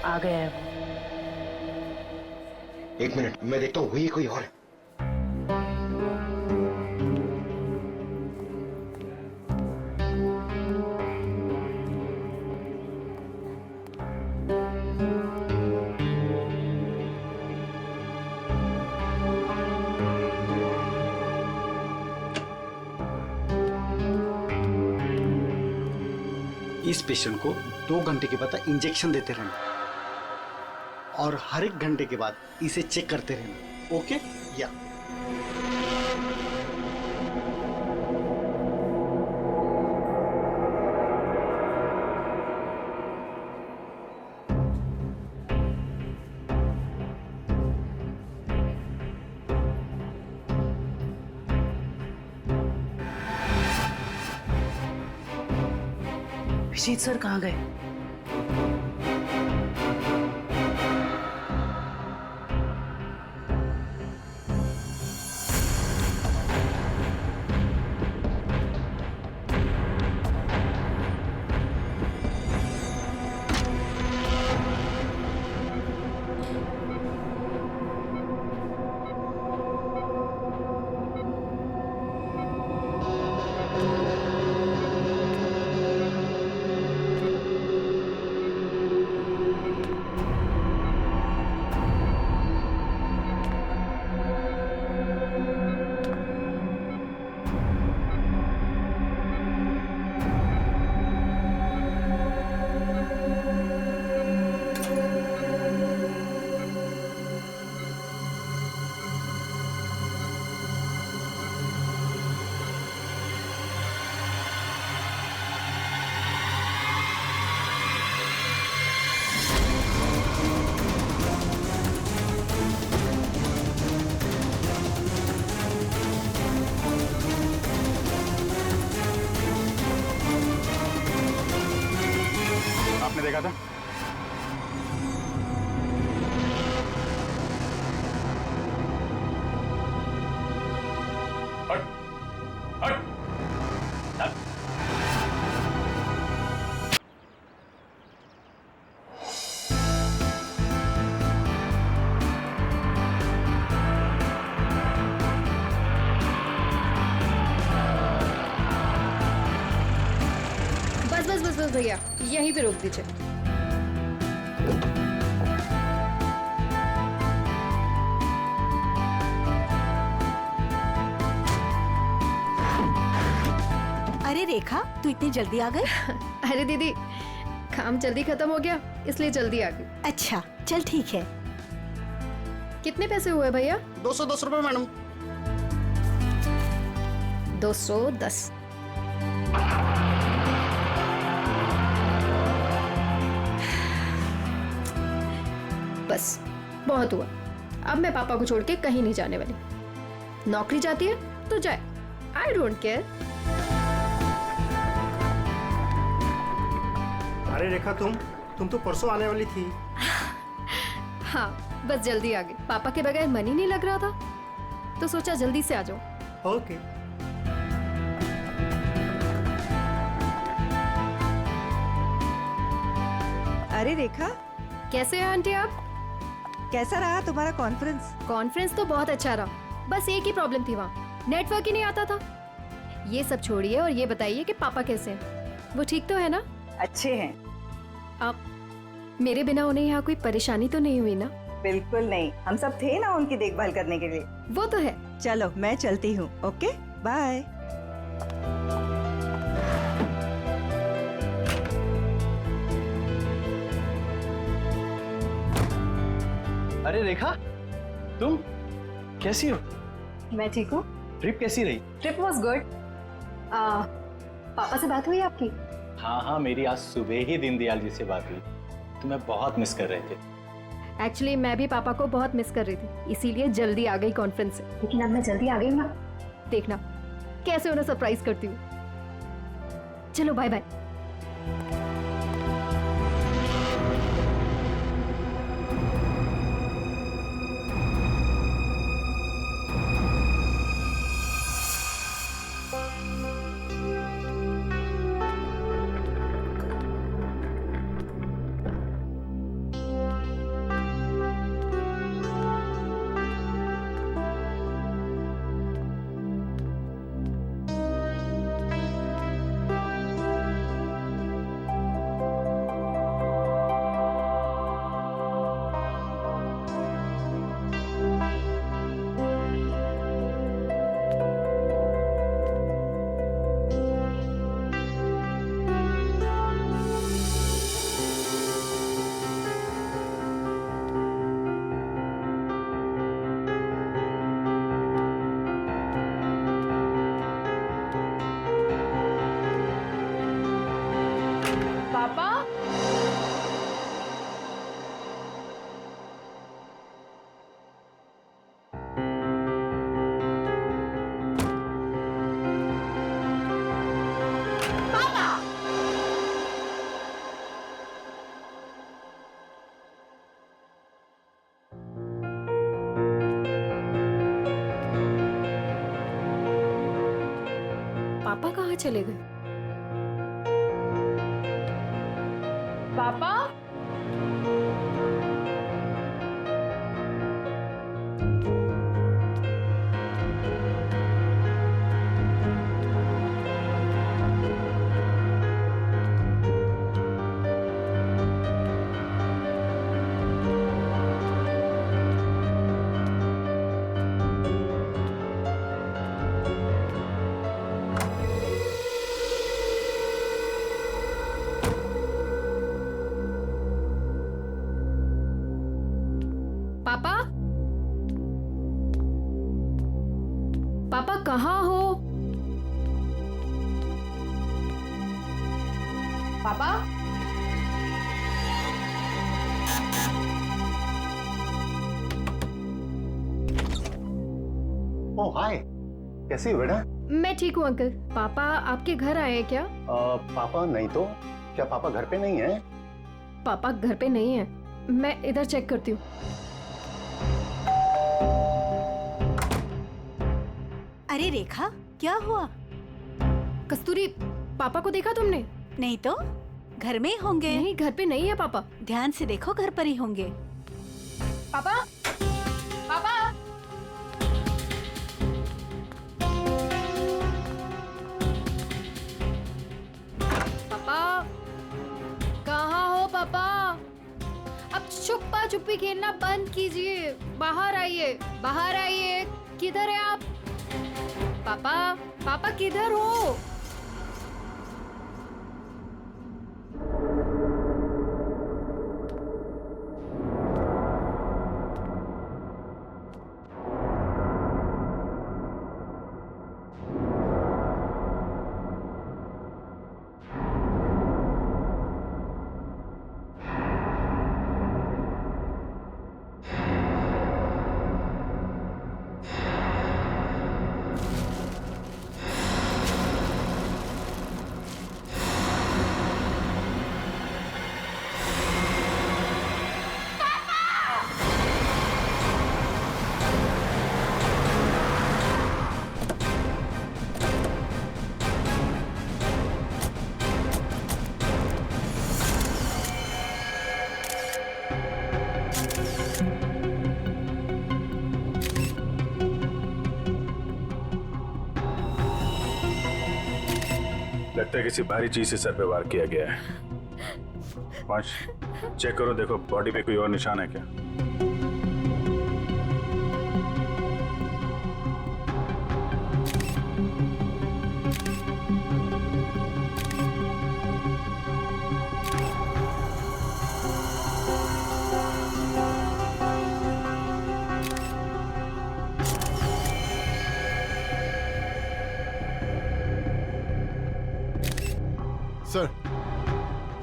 आ गया है वो। एक मिनट, मैं देखता हूँ, वही कोई और है। इस पेशेंट को 2 घंटे के बाद इंजेक्शन देते रहना और हर 1 घंटे के बाद इसे चेक करते रहना। ओके? या विजीत सर कहाँ गए? आपने देखा था? हट! हट! हट! बस बस बस बस भैया, यहीं पे रोक दीजिए। अरे रेखा, तू इतनी जल्दी आ गई? अरे दीदी, काम जल्दी खत्म हो गया इसलिए जल्दी आ गई। अच्छा चल ठीक है। कितने पैसे हुए भैया? 210 रुपए मैडम। 210। बस बहुत हुआ। अब मैं पापा को छोड़ के कहीं नहीं जाने वाली। नौकरी जाती है तो जाए, आई डोंट केयर। अरे रेखा, तुम तो परसों आने वाली थी। हाँ, बस जल्दी आ गई। पापा के बगैर मन ही नहीं लग रहा था तो सोचा जल्दी से आ जाओ। ओके। अरे रेखा, कैसे हैं आंटी आप? कैसा रहा तुम्हारा कॉन्फ्रेंस? कॉन्फ्रेंस तो बहुत अच्छा रहा, बस एक ही प्रॉब्लम थी, वहाँ नेटवर्क ही नहीं आता था। ये सब छोड़िए और ये बताइए कि पापा कैसे हैं? वो ठीक तो है ना? अच्छे हैं। आप मेरे बिना उन्हें यहाँ कोई परेशानी तो नहीं हुई ना? बिल्कुल नहीं, हम सब थे ना उनकी देखभाल करने के लिए। वो तो है। चलो मैं चलती हूँ। Okay bye. अरे रेखा, तुम कैसी हो? मैं ठीक हूँ। ट्रिप कैसी रही? Trip was good. पापा से बात हुई आपकी? हाँ हाँ, मेरी आज सुबह ही दीनदयाल जी से बात हुई। तुम्हें बहुत मिस कर रहे थे। एक्चुअली मैं भी पापा को बहुत मिस कर रही थी, इसीलिए जल्दी आ गई कॉन्फ्रेंस से। लेकिन अब मैं जल्दी आ गई हूँ ना, देखना कैसे उन्हें सरप्राइज करती हूँ। चलो बाय बाय। पापा कहाँ चले गए? पापा? पापा? पापा कहाँ हो? पापा? ओह हाय, कैसी हो बेटा? मैं ठीक हूँ अंकल। पापा आपके घर आए हैं क्या? पापा नहीं तो क्या पापा घर पे नहीं है? पापा घर पे नहीं है। मैं इधर चेक करती हूँ। अरे रेखा, क्या हुआ? कस्तूरी, पापा को देखा तुमने? नहीं तो घर में ही होंगे। नहीं, घर पे नहीं है पापा। ध्यान से देखो, घर पर ही होंगे। पापा? पापा? पापा? कहाँ हो पापा? अब छुपा छुपी खेलना बंद कीजिए। बाहर आइए, बाहर आइए। किधर है आप? पापा? पापा किधर हो? लगता है किसी भारी चीज से सर पे वार किया गया है। पांच, चेक करो, देखो बॉडी पे कोई और निशान है क्या? सर,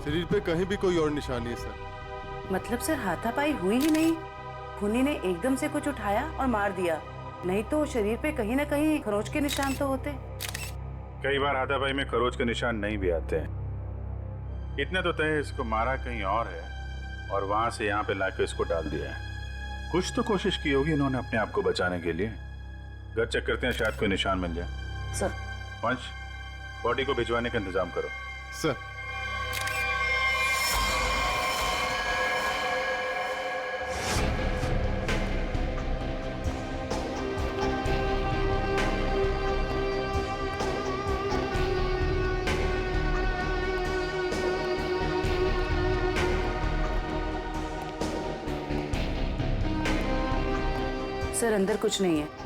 शरीर पे कहीं भी कोई और निशान नहीं है सर। मतलब सर हाथापाई हुई ही नहीं। खूनी ने एकदम से कुछ उठाया और मार दिया, नहीं तो शरीर पे कहीं ना कहीं खरोंच के निशान तो होते। कई बार हाथापाई में खरोच के निशान नहीं भी आते हैं। इतने तो तय इसको मारा कहीं और है और वहां से यहाँ पे लाके इसको डाल दिया है। कुछ तो कोशिश की होगी इन्होंने अपने आप को बचाने के लिए। घर चेक करते हैं, शायद कोई निशान मिल जाए। सर, पंच, बॉडी को भिजवाने का इंतजाम करो। सर, सर अंदर कुछ नहीं है।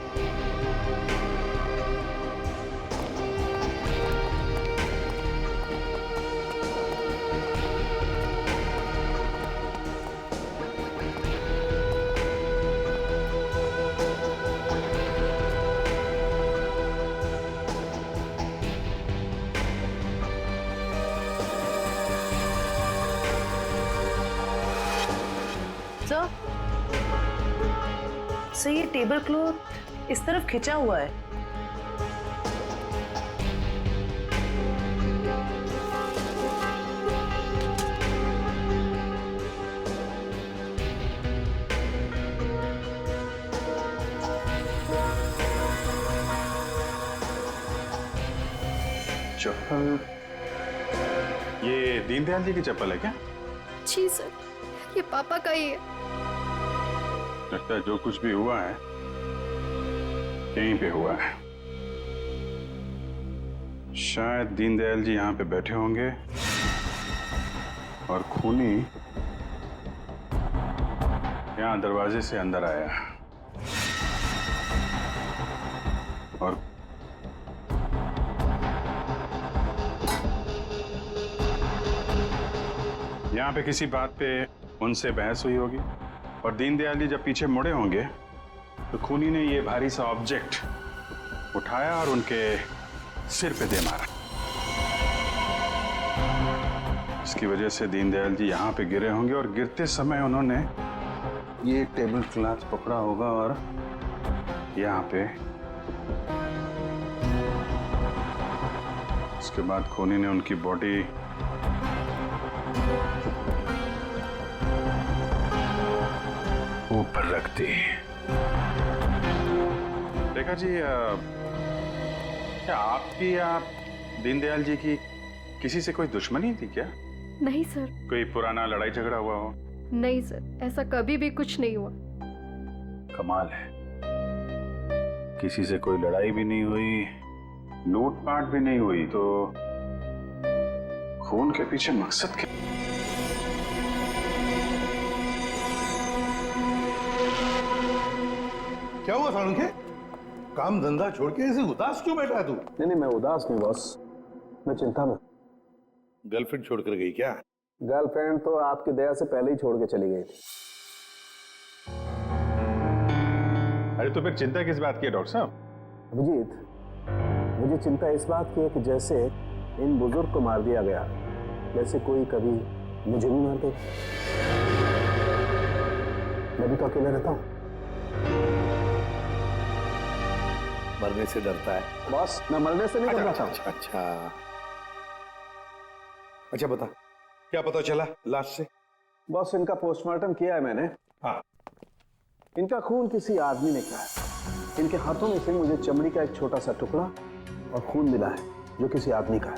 सर ये टेबल क्लॉथ इस तरफ खिंचा हुआ है। चप्पल, ये दीनदयाल जी की चप्पल है क्या? जी सर, ये पापा का ही है। लगता है जो कुछ भी हुआ है यहीं पे हुआ है। शायद दीनदयाल जी यहाँ पे बैठे होंगे और खूनी यहाँ दरवाजे से अंदर आया और यहाँ पे किसी बात पे उनसे बहस हुई होगी और दीनदयाल जी जब पीछे मुड़े होंगे तो खूनी ने ये भारी सा ऑब्जेक्ट उठाया और उनके सिर पे दे मारा। इसकी वजह से दीनदयाल जी यहाँ पे गिरे होंगे और गिरते समय उन्होंने ये टेबल क्लॉथ पकड़ा होगा और यहाँ पे उसके बाद खूनी ने उनकी बॉडी ऊपर रख दी। रेखा जी, क्या आपकी या दीनदयाल जी की किसी से कोई दुश्मनी थी क्या? नहीं सर। कोई पुराना लड़ाई झगड़ा हुआ हो? नहीं सर, ऐसा कभी भी कुछ नहीं हुआ। कमाल है, किसी से कोई लड़ाई भी नहीं हुई, लूटपाट भी नहीं हुई, तो खून के पीछे मकसद क्या? क्या हुआ सालुंखे? काम धंधा छोड़ के ऐसे उदास क्यों बैठा है तू? नहीं, मैं उदास नहीं बॉस, मैं चिंता में। गर्लफ्रेंड छोड़कर गई क्या? गर्लफ्रेंड तो आपकी दया से पहले ही छोड़ के चली गई थी। अरे तो फिर चिंता किस बात की है डॉक्टर साहब? अभिजीत, मुझे चिंता इस बात की है कि जैसे इन बुजुर्ग को मार दिया गया, वैसे कोई कभी मुझे भी मार दे। मैं भी तो अकेला रहता हूँ। मरने से डरता है बॉस, मैं मरने से नहीं डरना चाहता। अच्छा बता, क्या पता चला लाश से? बॉस, इनका पोस्टमार्टम किया है मैंने। हाँ। इनका खून किसी आदमी ने किया है। इनके हाथों में से मुझे चमड़ी का एक छोटा सा टुकड़ा और खून मिला है जो किसी आदमी का है।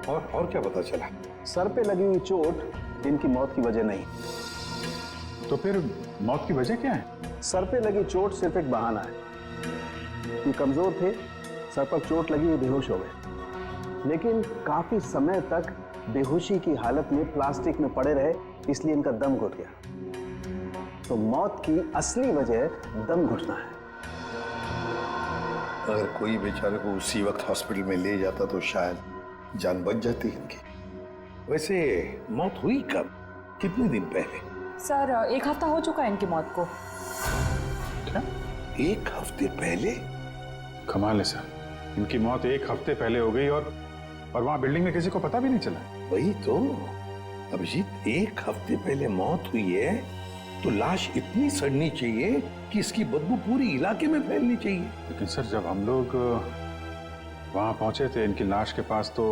और क्या पता चला? सर पे लगी हुई चोट इनकी मौत की वजह नहीं। तो फिर मौत की वजह क्या है? सर पे लगी चोट सिर्फ एक बहाना है। ये कमजोर थे, सर पर चोट लगी, ये बेहोश हो गए, लेकिन काफी समय तक बेहोशी की हालत में प्लास्टिक में पड़े रहे, इसलिए इनका दम घुट गया। तो मौत की असली वजह दम घुटना है। अगर कोई बेचारे को उसी वक्त हॉस्पिटल में ले जाता तो शायद जान बच जाती इनकी। वैसे मौत हुई कब, कितने दिन पहले? सर, 1 हफ्ता हो चुका है इनकी मौत को। क्या? 1 हफ्ते पहले? कमाल है सर, इनकी मौत 1 हफ्ते पहले हो गई और वहां बिल्डिंग में किसी को पता भी नहीं चला। वही तो अभिजीत, 1 हफ्ते पहले मौत हुई है तो लाश इतनी सड़नी चाहिए कि इसकी बदबू पूरी इलाके में फैलनी चाहिए। लेकिन सर, जब हम लोग वहां पहुंचे थे इनकी लाश के पास, तो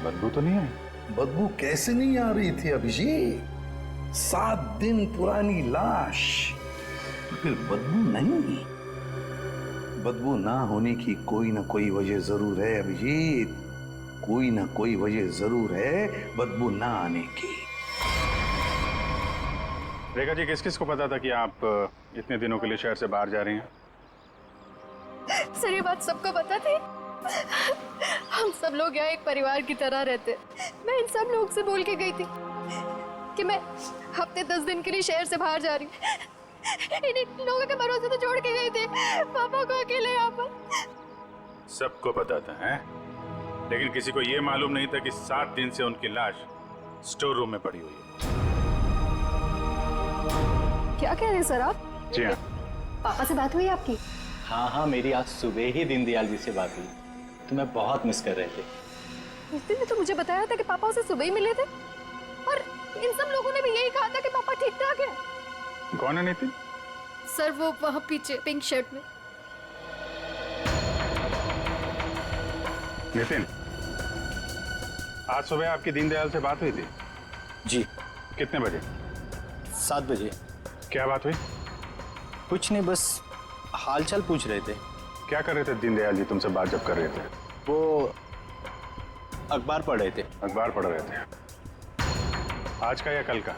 बदबू तो नहीं आई। बदबू कैसे नहीं आ रही थी अभिजीत? 7 दिन पुरानी लाश, तो फिर बदबू नहीं? बदबू ना होने की कोई ना कोई वजह जरूर है अभिजीत, कोई ना कोई वजह जरूर है बदबू ना आने की। रेखा जी, किस किस को पता था कि आप इतने दिनों के लिए शहर से बाहर जा रही हैं? सर, ये बात सबको पता थी। हम सब लोग यहाँ एक परिवार की तरह रहते। मैं इन सब लोग से बोल के गई थी कि मैं हफ्ते 10 दिन के लिए शहर से बाहर जा रही हूँ। इन लोगों के भरोसे तो छोड़ के गई थी पापा को अकेले यहाँ पर। सबको पता था, हैं? लेकिन किसी को ये मालूम नहीं था कि 7 दिन से उनकी लाश स्टोर रूम में पड़ी हुई है। क्या कह रहे हैं सर आप? जी हाँ। पापा से बात हुई आपकी? हाँ, मेरी आज सुबह ही दीनदयाल जी से बात हुई। तुम्हें बहुत मिस कर रहे थे। उस दिन तो मुझे बताया था कि पापा उसे सुबह ही मिले थे, और इन सब लोगों ने भी यही कहा था कि पापा ठीक ठाक है। कौन है नितिन? सर, वो वहाँ पीछे पिंक शर्ट में। नितिन, आज सुबह आपकी दीनदयाल से बात हुई थी? जी। कितने बजे? 7 बजे। क्या बात हुई? कुछ नहीं, बस हालचाल पूछ रहे थे। क्या कर रहे थे दीनदयाल जी तुमसे बात जब कर रहे थे? वो अखबार पढ़ रहे थे। अखबार पढ़ रहे थे? आज का या कल का?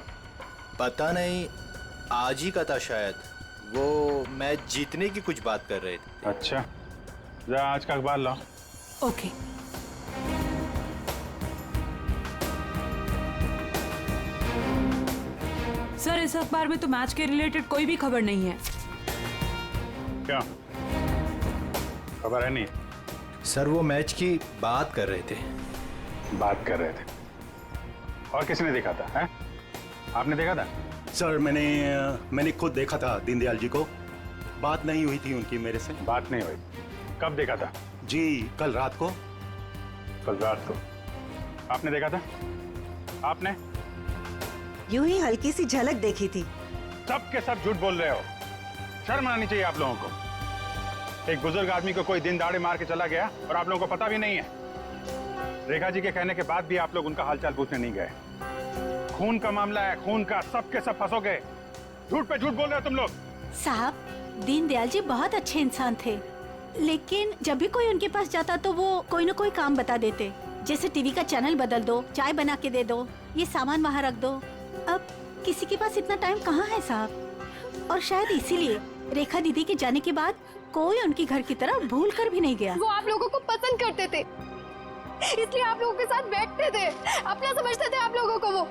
पता नहीं, आज ही का था शायद। वो मैच जीतने की कुछ बात कर रहे थे। अच्छा, जा आज का अखबार लाओ। ओके। सर इस अखबार में तो मैच के रिलेटेड कोई भी खबर नहीं है। क्या खबर है? नहीं सर वो मैच की बात कर रहे थे। बात कर रहे थे? और किसने देखा था? है? आपने देखा था? सर मैंने खुद देखा था दीनदयाल जी को। बात नहीं हुई थी उनकी मेरे से। बात नहीं हुई? कब देखा था? जी कल रात को। कल रात को आपने देखा था? आपने? यूं ही हल्की सी झलक देखी थी। सब के सब झूठ बोल रहे हो। शर्म आनी चाहिए आप लोगों को। एक बुजुर्ग आदमी को कोई दिन दाड़े मार के चला गया और आप लोगों को पता भी नहीं है। रेखा जी के कहने के बाद भी आप लोग उनका हालचाल पूछने नहीं गए। खून का मामला है, खून का। सब के सब फंसोगे। झूठ पे झूठ बोल रहे हो तुम लोग। साहब, दीनदयाल जी बहुत अच्छे इंसान थे, लेकिन जब भी कोई उनके पास जाता तो वो कोई न कोई काम बता देते, जैसे टीवी का चैनल बदल दो, चाय बना के दे दो, ये सामान वहाँ रख दो। अब किसी के पास इतना टाइम कहाँ है साहब, और शायद इसीलिए रेखा दीदी के जाने के बाद कोई उनकी घर की तरह भूल कर भी नहीं गया। वो आप लोगों को पसंद करते थे, इसलिए आप लोगों के साथ बैठते थे, अपना समझते थे आप लोगों को वो।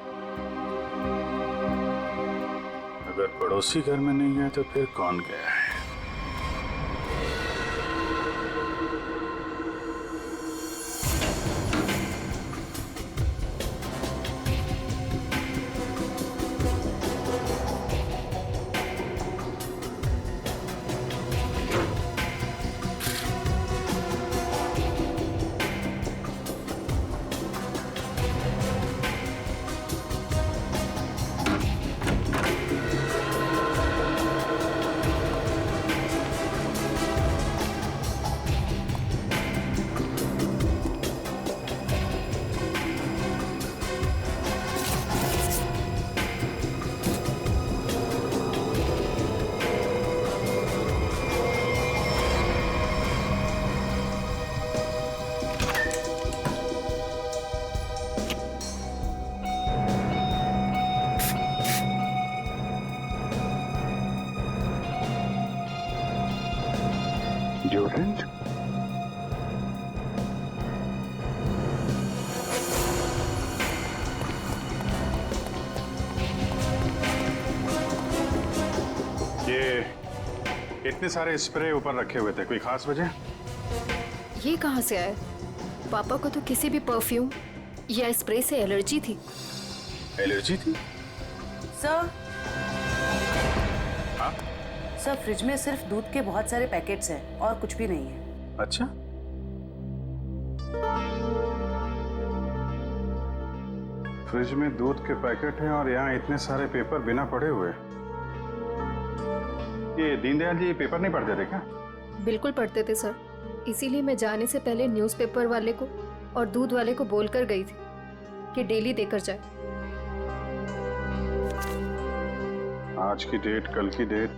अगर पड़ोसी घर में नहीं गया तो फिर कौन गया है? Deodorant? ये इतने सारे स्प्रे ऊपर रखे हुए थे, कोई खास वजह? ये कहाँ से आए? पापा को तो किसी भी परफ्यूम या स्प्रे से एलर्जी थी। एलर्जी थी? सर, हाँ? सर फ्रिज में सिर्फ दूध के बहुत सारे पैकेट्स हैं और कुछ भी नहीं है। अच्छा, फ्रिज में दूध के पैकेट हैं और यहाँ इतने सारे पेपर बिना पढ़े हुए। ये दीनदयाल जी पेपर नहीं पढ़ते थे क्या? बिल्कुल पढ़ते थे सर, इसीलिए मैं जाने से पहले न्यूज़पेपर वाले को और दूध वाले को बोलकर गई थी कि डेली देकर जाए। आज की डेट, कल की डेट,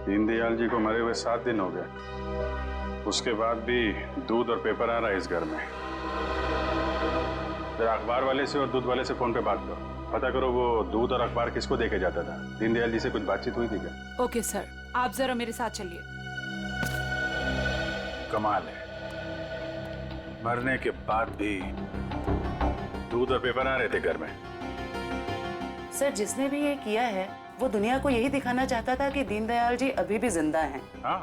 दीनदयाल जी को मरे हुए 7 दिन हो गए। उसके बाद भी दूध और पेपर आ रहा है इस घर में। जरा अखबार वाले से और दूध वाले से फोन पे बात करो, पता करो वो दूध और अखबार किसको देके जाता था। दीनदयाल जी से कुछ बातचीत हुई थी क्या? ओके सर, आप जरा मेरे साथ चलिए। कमाल है, मरने के बाद भी दूध और पेपर आ रहे थे घर में। सर, जिसने भी ये किया है वो दुनिया को यही दिखाना चाहता था कि दीनदयाल जी अभी भी जिंदा हैं। हाँ,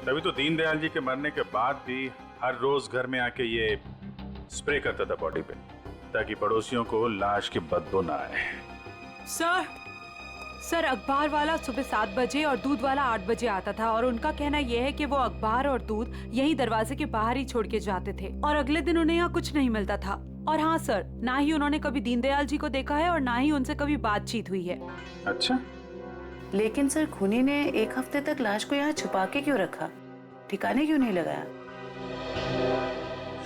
तभी तो दीनदयाल जी के मरने के बाद भी हर रोज घर में आके ये स्प्रे करता था बॉडी पे, ताकि पड़ोसियों को लाश की बदबू ना आए। सर अखबार वाला सुबह 7 बजे और दूध वाला 8 बजे आता था, और उनका कहना यह है कि वो अखबार और दूध यही दरवाजे के बाहर ही छोड़ के जाते थे, और अगले दिन उन्हें यहाँ कुछ नहीं मिलता था। और हाँ सर, ना ही उन्होंने कभी दीनदयाल जी को देखा है और ना ही उनसे कभी बातचीत हुई है। अच्छा, लेकिन सर खूनी ने 1 हफ्ते तक लाश को यहाँ छुपा के क्यों रखा? ठिकाने क्यों नहीं लगाया?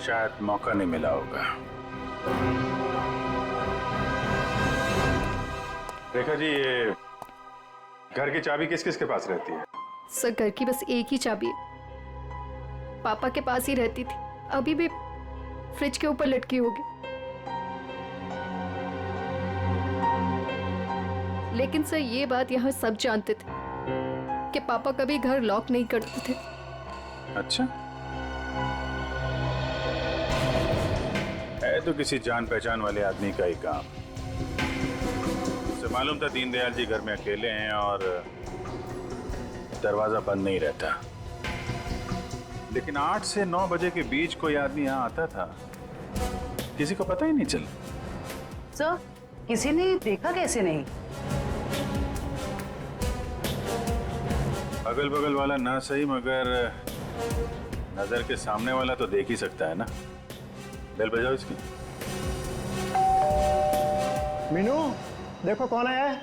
शायद मौका नहीं मिला होगा। रेखा जी, ये घर की चाबी किस किस के पास रहती है? सर घर की बस एक ही चाबी है, पापा के पास ही रहती थी, अभी भी फ्रिज के ऊपर लटकी होगी। लेकिन सर ये बात यहाँ सब जानते थे कि पापा कभी घर लॉक नहीं करते थे। अच्छा, है तो किसी जान पहचान वाले आदमी का ही काम। उसे मालूम था दीनदयाल जी घर में अकेले हैं और दरवाजा बंद नहीं रहता, लेकिन 8 से 9 बजे के बीच कोई आदमी यहाँ आता था, किसी को पता ही नहीं चला। सर, किसी ने देखा कैसे नहीं? अगल बगल वाला ना सही, मगर नजर के सामने वाला तो देख ही सकता है ना। बेल बजाओ इसकी। मीनू, देखो कौन आया है।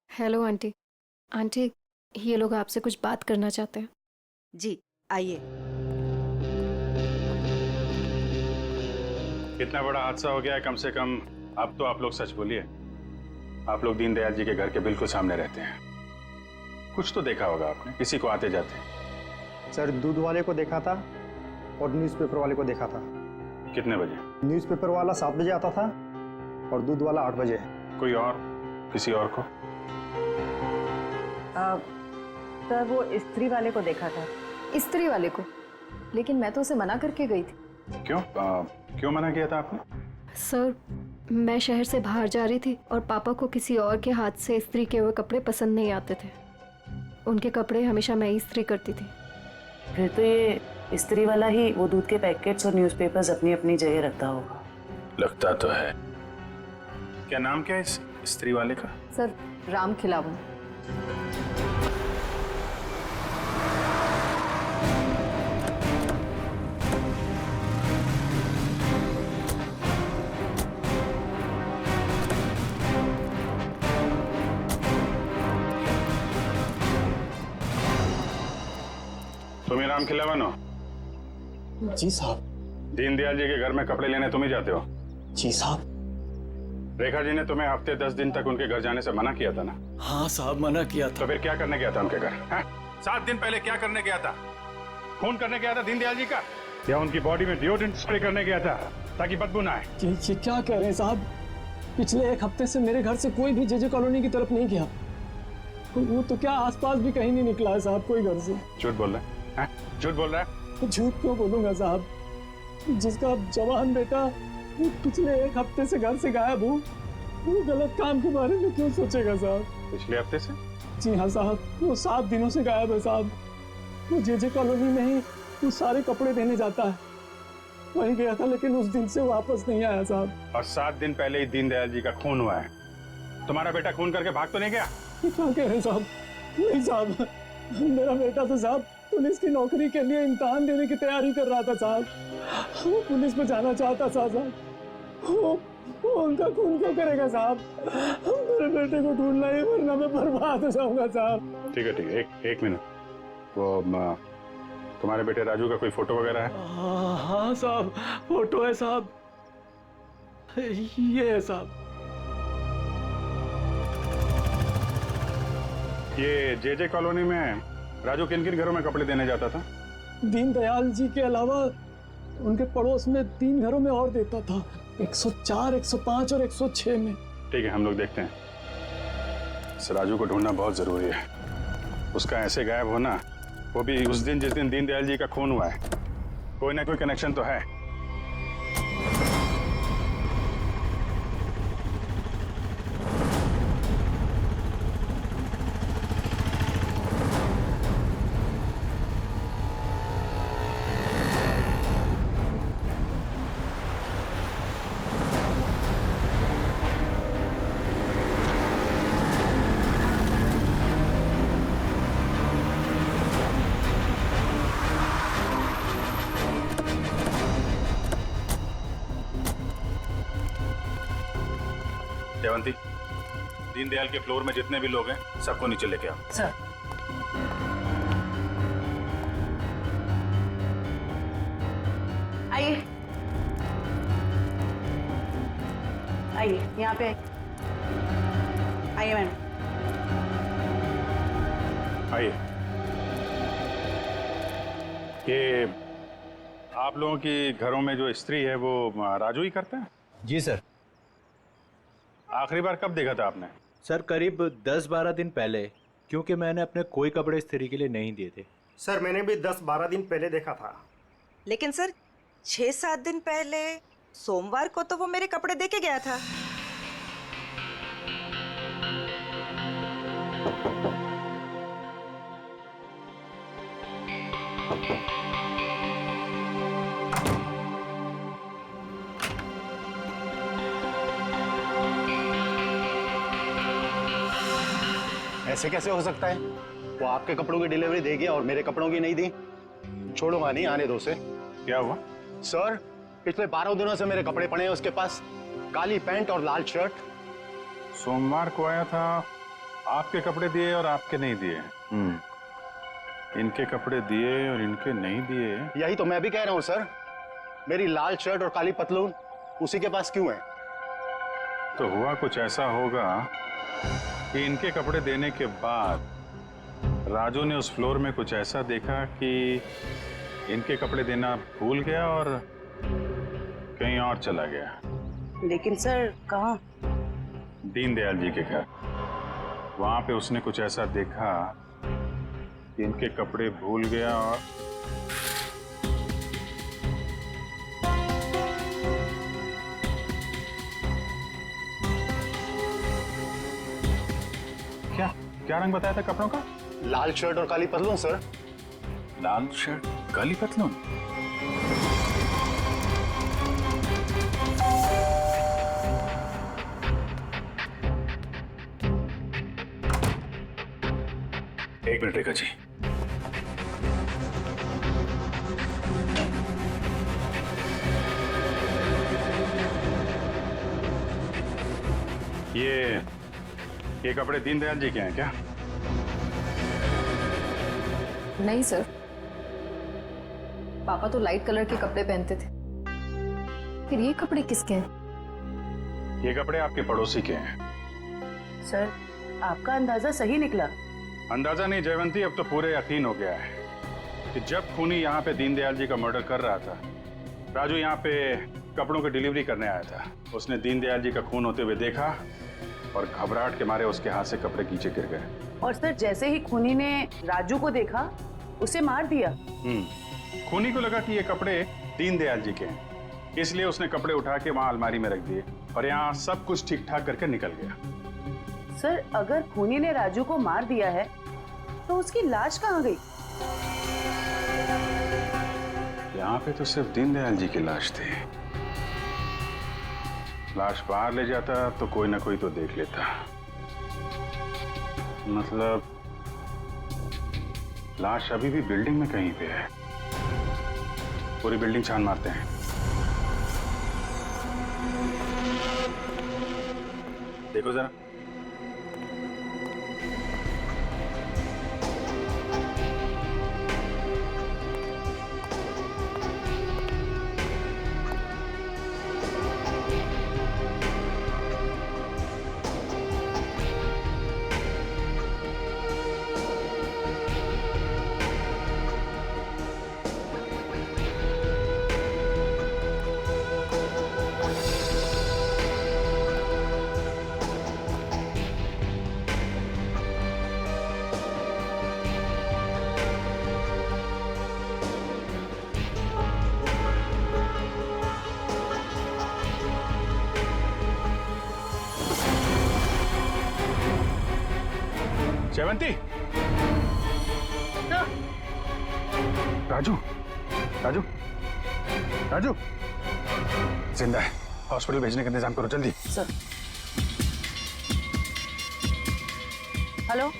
Hello aunty. आंटी, ये लोग आपसे कुछ बात करना चाहते हैं। जी आइए। कितना बड़ा हादसा हो गया है, कम से कम अब तो आप लोग सच बोलिए। आप लोग दीनदयाल जी के घर के बिल्कुल सामने रहते हैं, कुछ तो देखा होगा आपने, किसी को आते जाते। सर, दूध वाले को देखा था और न्यूज़पेपर वाले को देखा था। कितने बजे? न्यूज़पेपर वाला 7 बजे आता था और दूध वाला 8 बजे। कोई और, किसी और को? सर, वो स्त्री वाले को देखा था। स्त्री वाले को? लेकिन मैं तो उसे मना करके गई थी। क्यों? क्यों मना किया था आपने? सर, मैं शहर से बाहर जा रही थी और पापा को किसी और के हाथ से इस्त्री किए हुए कपड़े पसंद नहीं आते थे। उनके कपड़े हमेशा मैं ही इस्त्री करती थी। फिर तो ये स्त्री वाला ही वो दूध के पैकेट्स और न्यूज़पेपर्स अपनी अपनी जगह रखता होगा। लगता तो है। क्या नाम क्या है इस स्त्री वाले का? सर, राम खिलावन। तुम ही राम खिलावन हो? जी साहब। दीनदयाल जी के घर में कपड़े लेने तुम ही जाते हो? जी साहब। रेखा जी ने तुम्हें हफ्ते 10 दिन तक उनके घर जाने से मना किया था ना? हाँ साहब, मना किया था। तो फिर क्या करने गया था उनके घर? 7 दिन पहले क्या करने गया था? खून करने गया था दीनदयाल जी का, या उनकी बॉडी में डिओड्रेंट स्प्रे करने गया था ताकि बदबू ना आए? ये क्या कह रहे हैं साहब? पिछले 1 हफ्ते से मेरे घर से कोई भी जेजे कॉलोनी की तरफ नहीं गया। वो तो क्या आसपास भी कहीं नहीं निकला है साहब, कोई घर से। झूठ बोल रहा है? झूठ बोल रहा है? झूठ क्यों बोलूंगा साहब? जिसका जवान बेटा वो पिछले 1 हफ्ते से घर से गायब हो, वो गलत काम के बारे में क्यों सोचेगा साहब? पिछले हफ्ते से? जी हाँ साहब, वो 7 दिनों से गायब है साहब। वो जेजे कॉलोनी में ही वो सारे कपड़े देने जाता है, वहीं गया था, लेकिन उस दिन से वापस नहीं आया साहब। और 7 दिन पहले ही दीनदयाल जी का खून हुआ है। तुम्हारा बेटा खून करके भाग तो नहीं गया? क्या कह रहे हैं साहब? नहीं साहब, मेरा बेटा तो साहब पुलिस की नौकरी के लिए इम्तिहान देने की तैयारी कर रहा था साहब। वो पुलिस में जाना चाहता था साहब। वो उनका खून क्यों करेगा साहब? मेरे बेटे को ढूंढना है, वरना मैं बर्बाद हो जाऊंगा साहब। ठीक है, एक मिनट। वो तुम्हारे बेटे राजू का कोई फोटो वगैरह है? हाँ साहब, फोटो है साहब, ये है साहब। ये जेजे कॉलोनी में राजू किन किन घरों में कपड़े देने जाता था? दीनदयाल जी के अलावा उनके पड़ोस में 3 घरों में और देता था, 104, 105 और 106 में। ठीक है, हम लोग देखते हैं। इस राजू को ढूंढना बहुत जरूरी है। उसका ऐसे गायब होना, वो भी उस दिन जिस दिन दीनदयाल जी का खून हुआ है, कोई ना कोई कनेक्शन तो है। जयवंती, दीनदयाल के फ्लोर में जितने भी लोग हैं सबको नीचे लेके आओ। सर। आइए आइए, यहाँ पे आइए मैडम। आइए। ये आप लोगों की घरों में जो स्त्री है वो राजू ही करता है? जी सर। आखिरी बार कब देखा था आपने? सर करीब 10-12 दिन पहले, क्योंकि मैंने अपने कोई कपड़े इस्त्री के लिए नहीं दिए थे। सर मैंने भी 10-12 दिन पहले देखा था। लेकिन सर 6-7 दिन पहले सोमवार को तो वो मेरे कपड़े दे के गया था। ऐसे कैसे हो सकता है? वो आपके कपड़ों की डिलीवरी देगी और मेरे कपड़ों की नहीं दी। छोड़ूंगा नहीं, आने दो उसे। क्या हुआ? सर पिछले 12 दिनों से मेरे कपड़े पड़े हैं उसके पास, काली पैंट और लाल शर्ट। सोमवार को आया था, आपके कपड़े दिए और आपके नहीं दिए। इनके कपड़े दिए और इनके नहीं दिए। यही तो मैं भी कह रहा हूँ सर, मेरी लाल शर्ट और काली पतलून उसी के पास क्यों है? तो हुआ कुछ ऐसा होगा कि इनके कपड़े देने के बाद राजू ने उस फ्लोर में कुछ ऐसा देखा कि इनके कपड़े देना भूल गया और कहीं और चला गया। लेकिन सर कहाँ? दीनदयाल जी के घर। वहां पे उसने कुछ ऐसा देखा कि इनके कपड़े भूल गया और क्या रंग बताया था कपड़ों का? लाल शर्ट और काली पतलून सर। लाल शर्ट काली पतलून। एक मिनट रेखा जी। ये कपड़े दीनदयाल जी के हैं क्या? नहीं सर, पापा तो लाइट कलर के कपड़े पहनते थे। फिर ये कपड़े किसके हैं? ये कपड़े आपके पड़ोसी के हैं। सर आपका अंदाजा सही निकला। अंदाजा नहीं जयवंती, अब तो पूरे यकीन हो गया है कि जब खूनी यहाँ पे दीनदयाल जी का मर्डर कर रहा था, राजू यहाँ पे कपड़ों की डिलीवरी करने आया था। उसने दीनदयाल जी का खून होते हुए देखा और घबराहट के मारे उसके हाथ से कपड़े नीचे गिर गए। और सर जैसे ही खूनी ने राजू को देखा, उसे मार दिया। खूनी को लगा कि ये कपड़े दीनदयाल जी के हैं, इसलिए उसने कपड़े उठा के वहां अलमारी में रख दिए और यहाँ सब कुछ ठीक ठाक करके निकल गया। सर अगर खूनी ने राजू को मार दिया है तो उसकी लाश कहाँ गई? यहाँ पे तो सिर्फ दीनदयाल जी की लाश थी। लाश बाहर ले जाता तो कोई ना कोई तो देख लेता। मतलब लाश अभी भी बिल्डिंग में कहीं पे है। पूरी बिल्डिंग छान मारते हैं। देखो जरा। जयवंती, राजू, राजू, राजू, जिंदा है। हॉस्पिटल भेजने का इंतजाम करो जल्दी। सर। हेलो।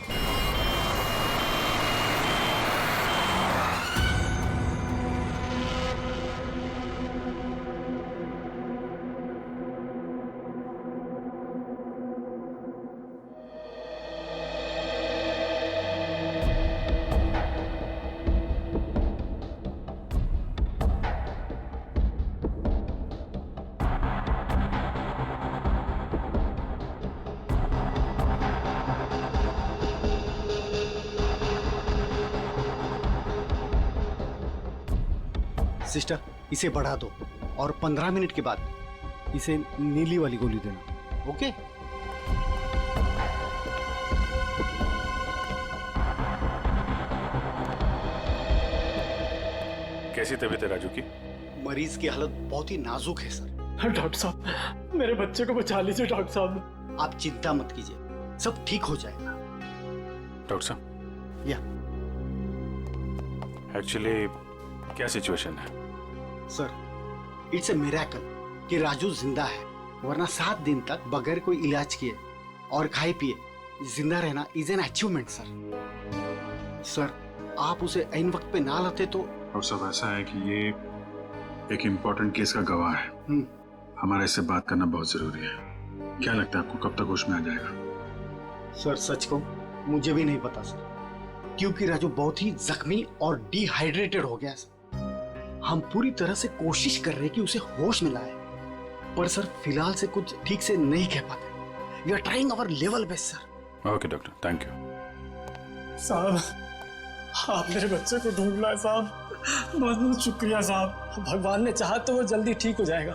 सिस्टर इसे बढ़ा दो और 15 मिनट के बाद इसे नीली वाली गोली देना। ओके? कैसी तबीयत है राजू की? मरीज की हालत बहुत ही नाजुक है सर। डॉक्टर साहब, मेरे बच्चे को बचा लीजिए डॉक्टर साहब। आप चिंता मत कीजिए, सब ठीक हो जाएगा। डॉक्टर साहब, या एक्चुअली क्या सिचुएशन है? सर इट्स ए मिरेकल कि राजू जिंदा है, वरना 7 दिन तक बगैर कोई इलाज किए और खाए पिए जिंदा रहना is an achievement sir. Sir आप उसे ऐन वक्त पे ना लाते तो। और सब ऐसा है कि ये एक इम्पोर्टेंट केस का गवाह है। हमारा इससे बात करना बहुत जरूरी है। क्या लगता है आपको कब तक होश में आ जाएगा? सर सच को मुझे भी नहीं पता सर, क्योंकि राजू बहुत ही जख्मी और डिहाइड्रेटेड हो गया सर। हम पूरी तरह से कोशिश कर रहे हैं कि उसे होश में लाए, पर सर फिलहाल से कुछ ठीक से नहीं कह पाते। We are trying our level best sir. Okay doctor, thank you. साहब, आप मेरे बच्चे को ढूंढ लाए साहब। बहुत बहुत शुक्रिया साहब। भगवान ने चाहा तो वो जल्दी ठीक हो जाएगा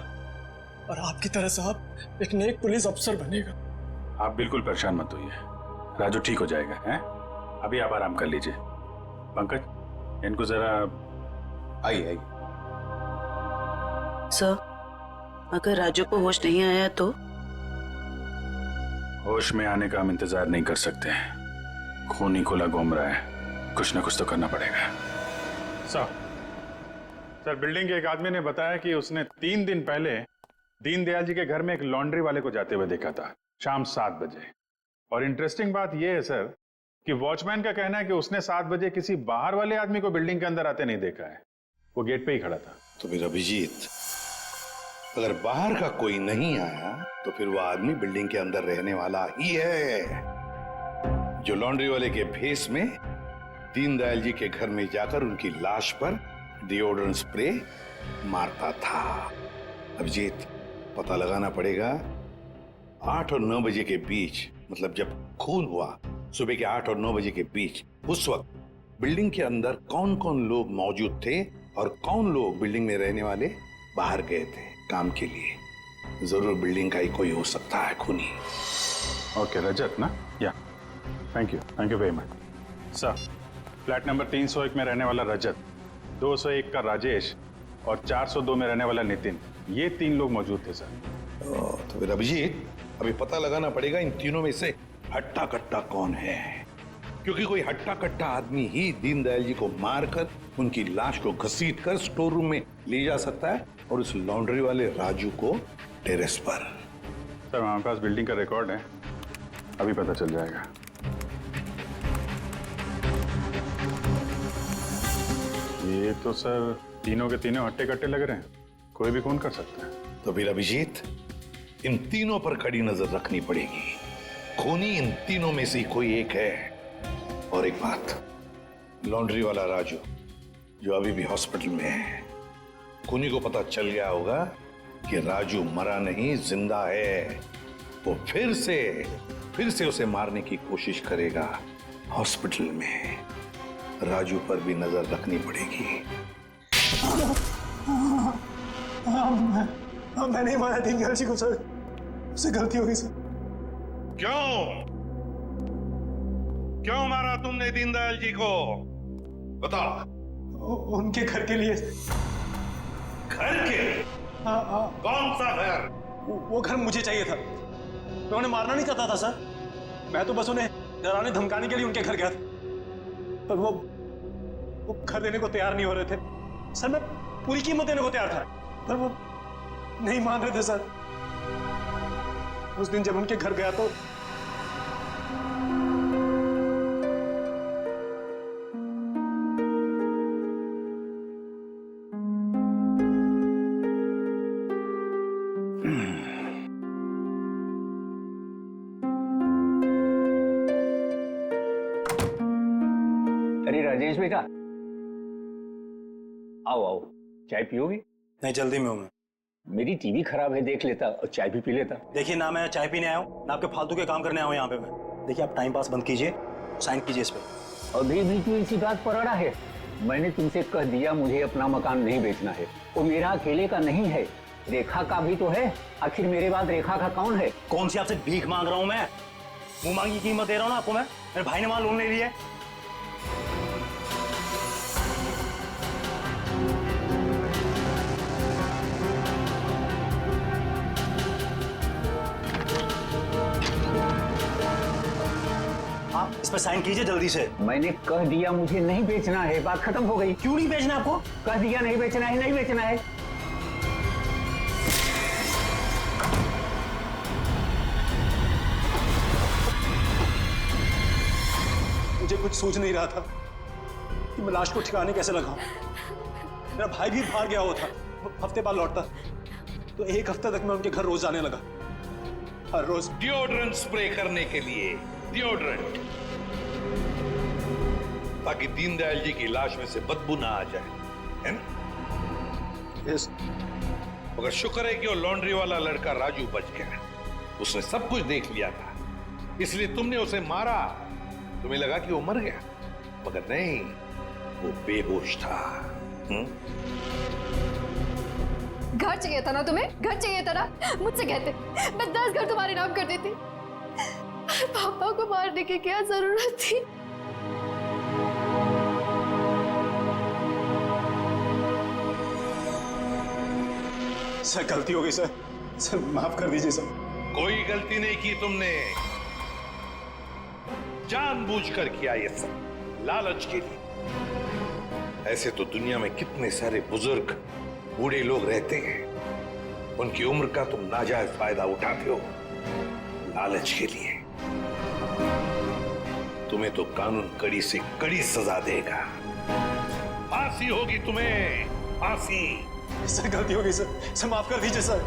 और आपकी तरह साहब एक नेक पुलिस अफसर बनेगा। आप बिल्कुल परेशान मत होइए, राजू ठीक हो जाएगा। हैं? अभी आप आराम कर लीजिए। पंकज, इनको जरा आई। सर, अगर राजू को होश नहीं आया तो? होश में आने का हम इंतजार नहीं कर सकते। खून ही खुला घूम रहा है, कुछ ना कुछ तो करना पड़ेगा। सर, बिल्डिंग के एक आदमी ने बताया कि उसने 3 दिन पहले दीनदयाल जी के घर में एक लॉन्ड्री वाले को जाते हुए देखा था शाम 7 बजे। और इंटरेस्टिंग बात यह है सर कि वॉचमैन का कहना है कि उसने 7 बजे किसी बाहर वाले आदमी को बिल्डिंग के अंदर आते नहीं देखा है, वो गेट पे ही खड़ा था। तो फिर अभिजीत, अगर बाहर का कोई नहीं आया तो फिर वो आदमी बिल्डिंग के अंदर रहने वाला ही है, जो लॉन्ड्री वाले के भेस में दीनदयाल जी के घर में जाकर उनकी लाश पर डिओड्रेंट स्प्रे मारता था। अभिजीत, पता लगाना पड़ेगा 8 और 9 बजे के बीच, मतलब जब खून हुआ सुबह के 8 और 9 बजे के बीच, उस वक्त बिल्डिंग के अंदर कौन कौन लोग मौजूद थे और कौन लोग बिल्डिंग में रहने वाले बाहर गए थे काम के लिए। जरूर बिल्डिंग का ही कोई हो सकता है खूनी। ओके रजत ना? या thank you very much sir. Flat number 301 में रहने वाला रजत, 201 का राजेश और 402 में रहने वाला नितिन, ये 3 लोग मौजूद थे सर। तो फिर अभिजीत, अभी पता लगाना पड़ेगा इन तीनों में से हट्टा कट्टा कौन है, क्योंकि कोई हट्टा कट्टा आदमी ही दीनदयाल जी को मारकर उनकी लाश को घसीटकर स्टोर रूम में ले जा सकता है और उस लॉन्ड्री वाले राजू को टेरेस पर। सर हमारे पास बिल्डिंग का रिकॉर्ड है, अभी पता चल जाएगा। ये तो सर तीनों के तीनों हट्टे कट्टे लग रहे हैं, कोई भी खून कर सकता है। तो फिर अभिजीत, इन तीनों पर कड़ी नजर रखनी पड़ेगी। खूनी इन तीनों में से कोई एक है। और एक बात, लॉन्ड्री वाला राजू जो अभी भी हॉस्पिटल में है, खूनी को पता चल गया होगा कि राजू मरा नहीं, जिंदा है। वो फिर से उसे मारने की कोशिश करेगा। हॉस्पिटल में राजू पर भी नजर रखनी पड़ेगी। मैं नहीं मारा दीनदयाल जी को सर, उससे गलती हो गई सर। क्यों मारा तुमने दीनदयाल जी को? बताओ। उनके घर के लिए। घर के? हाँ। कौन सा घर? वो घर मुझे चाहिए था, मैं उन्हें मारना नहीं चाहता था सर। मैं तो बस उन्हें डराने धमकाने के लिए उनके घर गया था, पर वो घर देने को तैयार नहीं हो रहे थे सर। मैं पूरी कीमत देने को तैयार था, पर वो नहीं मान रहे थे सर। उस दिन जब उनके घर गया तो अरे राजेश बेटा, आओ चाय पियोगे? नहीं, जल्दी में हूं मैं। मेरी टीवी खराब है, देख लेता और चाय भी पी लेता। देखिए ना, मैं चाय पीने आया हूँ ना आपके फालतू के काम करने आया हूँ यहाँ पे मैं। देखिए आप टाइम पास बंद कीजिए, साइन कीजिए इस पे। अभी भी तू इसी बात पर अड़ा है? मैंने तुमसे कह दिया मुझे अपना मकान नहीं बेचना है। वो मेरा अकेले का नहीं है, रेखा का भी तो है। आखिर मेरे बाद रेखा का कौन है? कौन सी आपसे भीख मांग रहा हूँ मैं? मुंह मांगी कीमत दे रहा हूँ ना आपको मैं। मेरे भाई ने वहां लोन ले लिया है। आप इस पर साइन कीजिए जल्दी से। मैंने कह दिया मुझे नहीं बेचना है, बात खत्म हो गई। क्यों नहीं बेचना आपको? कह दिया नहीं बेचना है, नहीं बेचना है। मुझे कुछ सूझ नहीं रहा था कि मैं लाश को ठिकाने कैसे लगाऊं। मेरा भाई भी बाहर गया हुआ था, वो हफ्ते बाद लौटता, तो एक हफ्ते तक मैं उनके घर रोज जाने लगा, हर रोज। डिओड्रेंट स्प्रे करने के लिए डिओड्रेंट, ताकि दीनदयाल जी की लाश में से बदबू ना आ जाए, है ना? यस। मगर शुक्र है कि वो लॉन्ड्री वाला लड़का राजू बच गया। उसने सब कुछ देख लिया था, इसलिए तुमने उसे मारा। तुम्हें लगा कि वो मर गया, मगर नहीं, वो बेहोश था। घर चाहिए था ना तुम्हें? घर चाहिए था ना? मुझसे कहते, मैं 10 घर तुम्हारे नाम कर देती। पापा को मारने की क्या जरूरत थी? सर गलती हो गई सर, सर माफ कर दीजिए सर। कोई गलती नहीं की तुमने, जानबूझकर किया ये सब, लालच के लिए। ऐसे तो दुनिया में कितने सारे बुजुर्ग बूढ़े लोग रहते हैं, उनकी उम्र का तुम नाजायज फायदा उठाते हो लालच के लिए। तुम्हें तो कानून कड़ी से कड़ी सजा देगा, फांसी होगी तुम्हें, फांसी। सर गलती हो गई सर, सर माफ कर दीजिए सर।